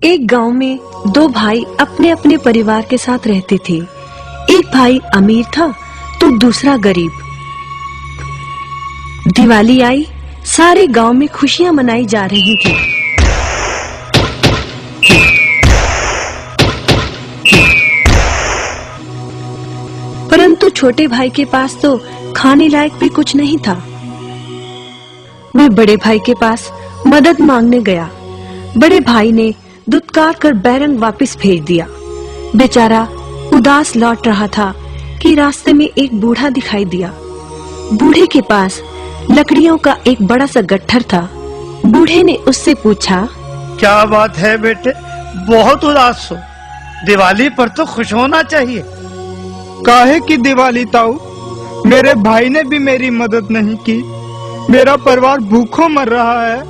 एक गांव में दो भाई अपने अपने परिवार के साथ रहते थे। एक भाई अमीर था तो दूसरा गरीब। दिवाली आई, सारे गांव में खुशियां मनाई जा रही थी। परंतु छोटे भाई के पास तो खाने लायक भी कुछ नहीं था। वह बड़े भाई के पास मदद मांगने गया। बड़े भाई ने दुत्कार कर बैरंग वापस भेज दिया। बेचारा उदास लौट रहा था कि रास्ते में एक बूढ़ा दिखाई दिया। बूढ़े के पास लकड़ियों का एक बड़ा सा गट्ठर था। बूढ़े ने उससे पूछा, क्या बात है बेटे, बहुत उदास हो? दिवाली पर तो खुश होना चाहिए। काहे की दिवाली ताऊ, मेरे भाई ने भी मेरी मदद नहीं की। मेरा परिवार भूखों मर रहा है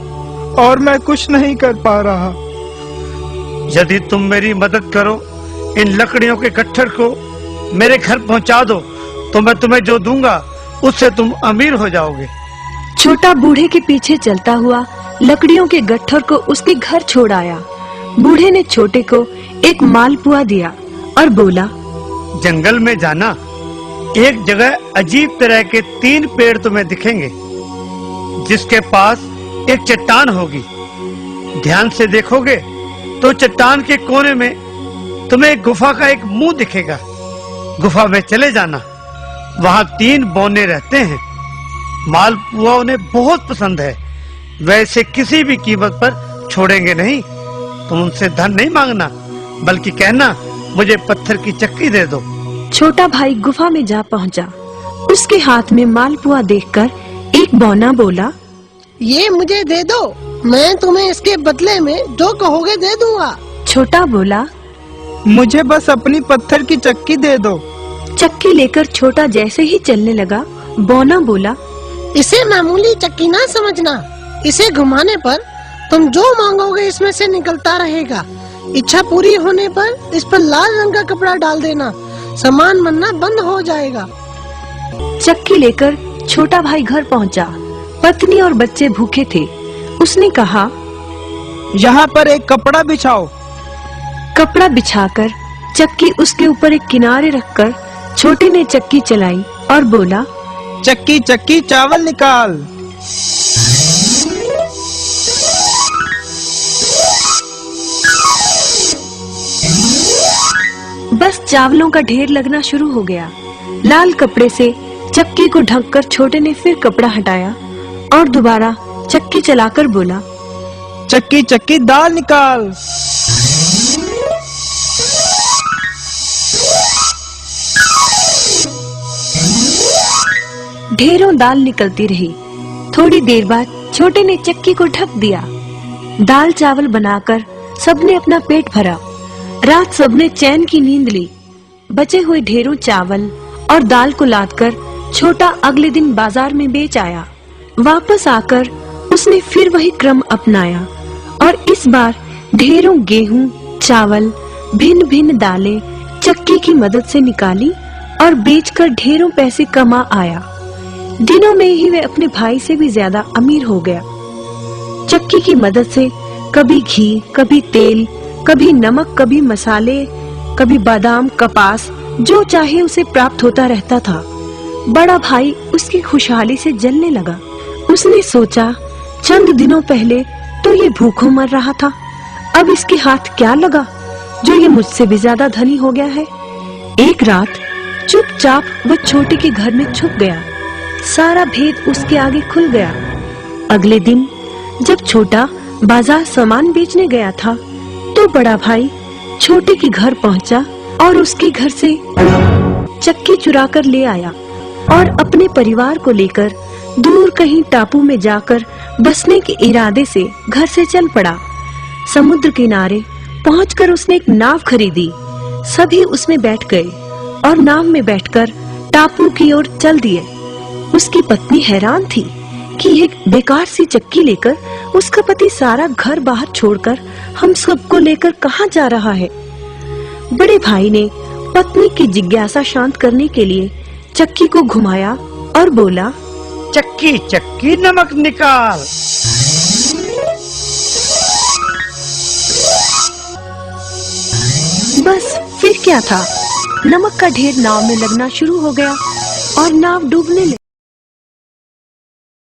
और मैं कुछ नहीं कर पा रहा। यदि तुम मेरी मदद करो, इन लकड़ियों के गट्ठर को मेरे घर पहुंचा दो तो मैं तुम्हें जो दूंगा उससे तुम अमीर हो जाओगे। छोटा बूढ़े के पीछे चलता हुआ लकड़ियों के गट्ठर को उसके घर छोड़ आया। बूढ़े ने छोटे को एक मालपुआ दिया और बोला, जंगल में जाना, एक जगह अजीब तरह के 3 पेड़ तुम्हें दिखेंगे, जिसके पास एक चट्टान होगी। ध्यान से देखोगे तो चट्टान के कोने में तुम्हें एक गुफा का एक मुंह दिखेगा। गुफा में चले जाना, वहां 3 बौने रहते हैं। मालपुआ उन्हें बहुत पसंद है, वैसे किसी भी कीमत पर छोड़ेंगे नहीं। तुम उनसे धन नहीं मांगना, बल्कि कहना मुझे पत्थर की चक्की दे दो। छोटा भाई गुफा में जा पहुंचा। उसके हाथ में मालपुआ देखकर एक बौना बोला, ये मुझे दे दो, मैं तुम्हें इसके बदले में जो कहोगे दे दूंगा। छोटा बोला, मुझे बस अपनी पत्थर की चक्की दे दो। चक्की लेकर छोटा जैसे ही चलने लगा, बौना बोला, इसे मामूली चक्की ना समझना, इसे घुमाने पर तुम जो मांगोगे इसमें से निकलता रहेगा। इच्छा पूरी होने पर इस पर लाल रंग का कपड़ा डाल देना, सामान बनना बंद हो जाएगा। चक्की लेकर छोटा भाई घर पहुंचा। पत्नी और बच्चे भूखे थे। उसने कहा, यहाँ पर एक कपड़ा बिछाओ। कपड़ा बिछाकर चक्की उसके ऊपर एक किनारे रखकर छोटे ने चक्की चलाई और बोला, चक्की चक्की चावल निकाल। बस चावलों का ढेर लगना शुरू हो गया। लाल कपड़े से चक्की को ढककर छोटे ने फिर कपड़ा हटाया और दोबारा चक्की चलाकर बोला, चक्की चक्की दाल निकाल। ढेरों दाल निकलती रही। थोड़ी देर बाद छोटे ने चक्की को ढक दिया। दाल चावल बनाकर सबने अपना पेट भरा। रात सबने चैन की नींद ली। बचे हुए ढेरों चावल और दाल को लादकर छोटा अगले दिन बाजार में बेच आया। वापस आकर उसने फिर वही क्रम अपनाया और इस बार ढेरों गेहूं, चावल, भिन्न भिन्न दालें चक्की की मदद से निकाली और बेचकर ढेरों पैसे कमा आया। दिनों में ही वह अपने भाई से भी ज्यादा अमीर हो गया। चक्की की मदद से कभी घी, कभी तेल, कभी नमक, कभी मसाले, कभी बादाम, कपास, जो चाहे उसे प्राप्त होता रहता था। बड़ा भाई उसकी खुशहाली से जलने लगा। उसने सोचा, चंद दिनों पहले तो ये भूखों मर रहा था, अब इसके हाथ क्या लगा जो ये मुझसे भी ज्यादा धनी हो गया है। एक रात चुपचाप वह छोटे के घर में छुप गया। सारा भेद उसके आगे खुल गया। अगले दिन जब छोटा बाजार सामान बेचने गया था तो बड़ा भाई छोटे के घर पहुंचा और उसके घर से चक्की चुरा कर ले आया और अपने परिवार को लेकर दूर कहीं टापू में जाकर बसने के इरादे से घर से चल पड़ा। समुद्र किनारे पहुंचकर उसने एक नाव खरीदी। सभी उसमें बैठ गए और नाव में बैठकर टापू की ओर चल दिए। उसकी पत्नी हैरान थी कि एक बेकार सी चक्की लेकर उसका पति सारा घर बाहर छोड़कर हम सबको लेकर कहाँ जा रहा है। बड़े भाई ने पत्नी की जिज्ञासा शांत करने के लिए चक्की को घुमाया और बोला, चक्की चक्की नमक निकाल। बस फिर क्या था, नमक का ढेर नाव में लगना शुरू हो गया और नाव डूबने लगी।